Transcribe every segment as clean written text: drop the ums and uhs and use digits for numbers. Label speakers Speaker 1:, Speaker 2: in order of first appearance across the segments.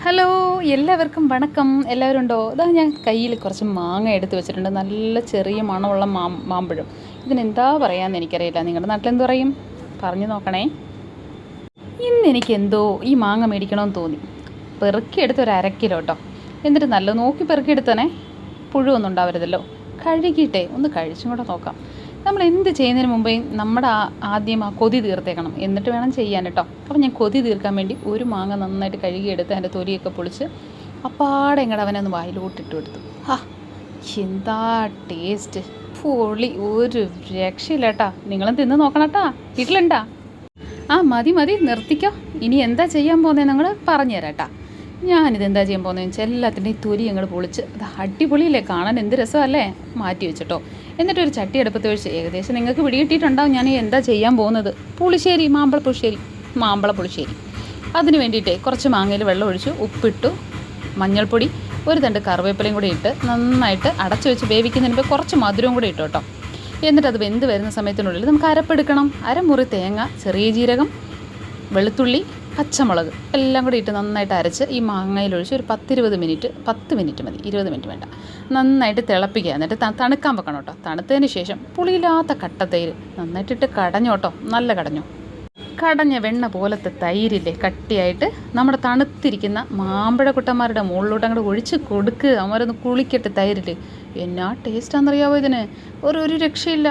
Speaker 1: Hello, എല്ലാവർക്കും വണക്കം. എല്ലാവരും ഉണ്ടോ? ഇതാ ഞാൻ കയ്യിൽ കുറച്ച് മാങ്ങ എടുത്ത് വെച്ചിട്ടുണ്ട്. നല്ല ചെറിയ മണമുള്ള മാമ്പഴം. ഇതിനെന്താ പറയാമെന്ന് എനിക്കറിയില്ല. നിങ്ങളുടെ നാട്ടിലെന്ത് പറയും? പറഞ്ഞു നോക്കണേ. ഇന്ന് എനിക്കെന്തോ ഈ മാങ്ങ മേടിക്കണമെന്ന് തോന്നി. പെറുക്കിയെടുത്ത് ഒരു 1/2 കിലോ കേട്ടോ. എന്നിട്ട് നല്ല നോക്കി പെറുക്കിയെടുത്തനെ. പുഴുവൊന്നും ഉണ്ടാവരുതല്ലോ. കഴുകിയിട്ടേ ഒന്ന് കഴിച്ചും കൂടെ നോക്കാം. നമ്മൾ എന്ത് ചെയ്യുന്നതിന് മുമ്പേ നമ്മുടെ ആദ്യം ആ കൊതി തീർത്തേക്കണം, എന്നിട്ട് വേണം ചെയ്യാൻ കേട്ടോ. അപ്പോൾ ഞാൻ കൊതി തീർക്കാൻ വേണ്ടി ഒരു മാങ്ങ നന്നായിട്ട് കഴുകിയെടുത്ത് അതിൻ്റെ തൊലിയൊക്കെ പൊളിച്ച് അപ്പാടെ ഇങ്ങോട്ട് അവനെ ഒന്ന് വായിലോട്ടിട്ട് കൊടുത്തു. എന്താ ടേസ്റ്റ്! പൊളി! ഒരു രക്ഷയില്ല കേട്ടാ. നിങ്ങളും തിന്ന് നോക്കണം കേട്ടാ. വീട്ടിലുണ്ടാ? മതി നിർത്തിക്കോ. ഇനി എന്താ ചെയ്യാൻ പോകുന്നത് നിങ്ങൾ പറഞ്ഞുതരാം കേട്ടാ. ഞാനിതെന്താ ചെയ്യാൻ പോകുന്നതെന്ന് വെച്ചാൽ എല്ലാത്തിൻ്റെയും തൊലി അങ്ങോട്ട് പൊളിച്ച്, അത് അടിപൊളിയല്ലേ, കാണാൻ എന്ത് രസമല്ലേ, മാറ്റി വെച്ചിട്ടോ. എന്നിട്ടൊരു ചട്ടി അടുപ്പത്ത് ഒഴിച്ച്, ഏകദേശം നിങ്ങൾക്ക് പിടികിട്ടിയിട്ടുണ്ടാവും ഞാൻ എന്താ ചെയ്യാൻ പോകുന്നത്. പുളിശ്ശേരി, മാമ്പഴ പുളിശ്ശേരി. അതിന് വേണ്ടിയിട്ടേ കുറച്ച് മാങ്ങയിൽ വെള്ളം ഒഴിച്ചു, ഉപ്പിട്ടു, മഞ്ഞൾപ്പൊടി, ഒരു തണ്ട് കറിവേപ്പിലയും കൂടി ഇട്ട് നന്നായിട്ട് അടച്ചു വെച്ച് വേവിക്കുന്നതിന് മുമ്പ് കുറച്ച് മധുരവും കൂടി ഇട്ടു കേട്ടോ. എന്നിട്ടത് വെന്ത് വരുന്ന സമയത്തിനുള്ളിൽ നമുക്ക് അരപ്പെടുക്കണം. അരമുറി തേങ്ങ, ചെറിയ ജീരകം, വെളുത്തുള്ളി, പച്ചമുളക് എല്ലാം കൂടി ഇട്ട് നന്നായിട്ട് അരച്ച് ഈ മാങ്ങയിലൊഴിച്ച് ഒരു 10-20 മിനിറ്റ്, 10 മിനിറ്റ് മതി, 20 മിനിറ്റ് വേണ്ട, നന്നായിട്ട് തിളപ്പിക്കുക. എന്നിട്ട് തണുക്കാൻ വെക്കണം കേട്ടോ. തണുത്തതിന് ശേഷം പുളിയില്ലാത്ത കട്ടത്തൈര് നന്നായിട്ടിട്ട് കടഞ്ഞു കേട്ടോ. നല്ല കടഞ്ഞ വെണ്ണ പോലത്തെ തൈരില്ലേ, കട്ടിയായിട്ട് നമ്മുടെ തണുത്തിരിക്കുന്ന മാമ്പഴക്കുട്ടന്മാരുടെ മുകളിലോട്ട് അങ്ങോട്ട് ഒഴിച്ച് കൊടുക്കുക. അവരൊന്ന് കുളിക്കട്ടെ തൈരിൽ. എന്നാ ടേസ്റ്റാണെന്നറിയാവോ ഇതിന്. ഒരു രക്ഷയില്ല.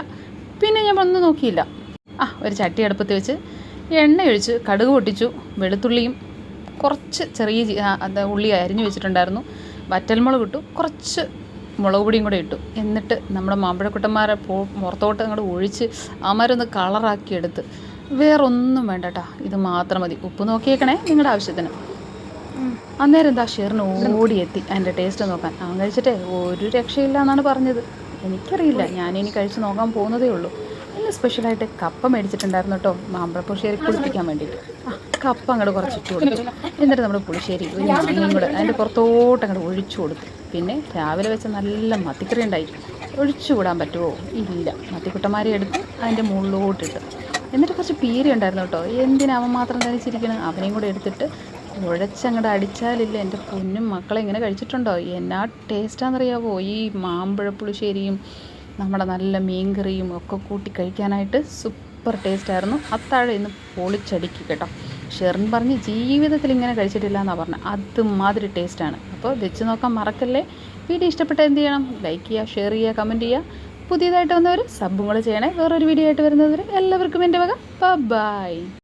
Speaker 1: പിന്നെ ഞാൻ വന്ന് നോക്കിയില്ല. ഒരു ചട്ടി അടുപ്പത്ത് വെച്ച് എണ്ണ ഒഴിച്ച് കടുക് പൊട്ടിച്ചു. വെളുത്തുള്ളിയും കുറച്ച് ചെറിയ ഉള്ളി അരിഞ്ഞു വെച്ചിട്ടുണ്ടായിരുന്നു. വറ്റൽമുളക് ഇട്ടു, കുറച്ച് മുളക് പൊടിയും കൂടെ ഇട്ടു. എന്നിട്ട് നമ്മുടെ മാമ്പഴക്കുട്ടന്മാരെ പുറത്തോട്ട് അങ്ങോട്ട് ഒഴിച്ച് അവരൊന്ന് കളറാക്കി എടുത്ത്. വേറൊന്നും വേണ്ട കേട്ടോ, ഇത് മാത്രം മതി. ഉപ്പ് നോക്കിയേക്കണേ നിങ്ങളുടെ ആവശ്യത്തിന്. അന്നേരം എന്താ ഷെറിന് ഓടിയെത്തി അതിൻ്റെ ടേസ്റ്റ് നോക്കാൻ. അവൻ കഴിച്ചിട്ടേ ഒരു രക്ഷയില്ല എന്നാണ് പറഞ്ഞത്. എനിക്കറിയില്ല, ഞാനിനി കഴിച്ച് നോക്കാൻ പോകുന്നതേ ഉള്ളൂ. ഇന്ന് സ്പെഷ്യലായിട്ട് കപ്പ മേടിച്ചിട്ടുണ്ടായിരുന്നു കേട്ടോ, മാമ്പഴ പുളിശ്ശേരി കുളിപ്പിക്കാൻ വേണ്ടിയിട്ട്. കപ്പ അങ്ങോട്ട് കുറച്ചിട്ട് കൊടുത്തു. എന്നിട്ട് നമ്മുടെ പുളിശ്ശേരി ഒരു മാങ്ങയും കൂടെ അതിൻ്റെ പുറത്തോട്ട് അങ്ങോട്ട് ഒഴിച്ചു കൊടുത്തു. പിന്നെ രാവിലെ വെച്ച നല്ല മത്തിക്കറി ഉണ്ടായി. ഒഴിച്ചു കൂടാൻ പറ്റുമോ? ഇല്ല. മത്തിക്കുട്ടന്മാരെ എടുത്ത് അതിൻ്റെ മുകളിലോട്ടിട്ട്. എന്നിട്ട് കുറച്ച് പീരി ഉണ്ടായിരുന്നു കേട്ടോ. എന്തിനവൻ മാത്രം തനിച്ചിരിക്കണം, അവനെയും കൂടെ എടുത്തിട്ട് കുഴച്ചങ്ങോട്ട് അടിച്ചാലില്ല. എൻ്റെ പൊന്നും മക്കളെ ഇങ്ങനെ കഴിച്ചിട്ടുണ്ടോ? എന്നാ ടേസ്റ്റാണെന്നറിയാവോ ഈ മാമ്പഴ പുളിശ്ശേരിയും നമ്മുടെ നല്ല മീൻകറിയും ഒക്കെ കൂട്ടി കഴിക്കാനായിട്ട് സൂപ്പർ ടേസ്റ്റായിരുന്നു. അത്താഴം ഇന്ന് പൊളിച്ചടിക്കി കേട്ടോ. ഷെറിൻ പറഞ്ഞ് ജീവിതത്തിൽ ഇങ്ങനെ കഴിച്ചിട്ടില്ല എന്നാണ് പറഞ്ഞത്. അതുമാതിരി ടേസ്റ്റാണ്. അപ്പോൾ വെച്ച് നോക്കാൻ മറക്കല്ലേ. വീഡിയോ ഇഷ്ടപ്പെട്ട എന്ത് ചെയ്യണം? ലൈക്ക് ചെയ്യുക, ഷെയർ ചെയ്യുക, കമൻറ്റ് ചെയ്യുക. പുതിയതായിട്ട് വന്നവർ സബ്ബും കൂടെ ചെയ്യണേ. വേറൊരു വീഡിയോ ആയിട്ട് വരുന്നവർ എല്ലാവർക്കും എൻ്റെ വക ബൈ.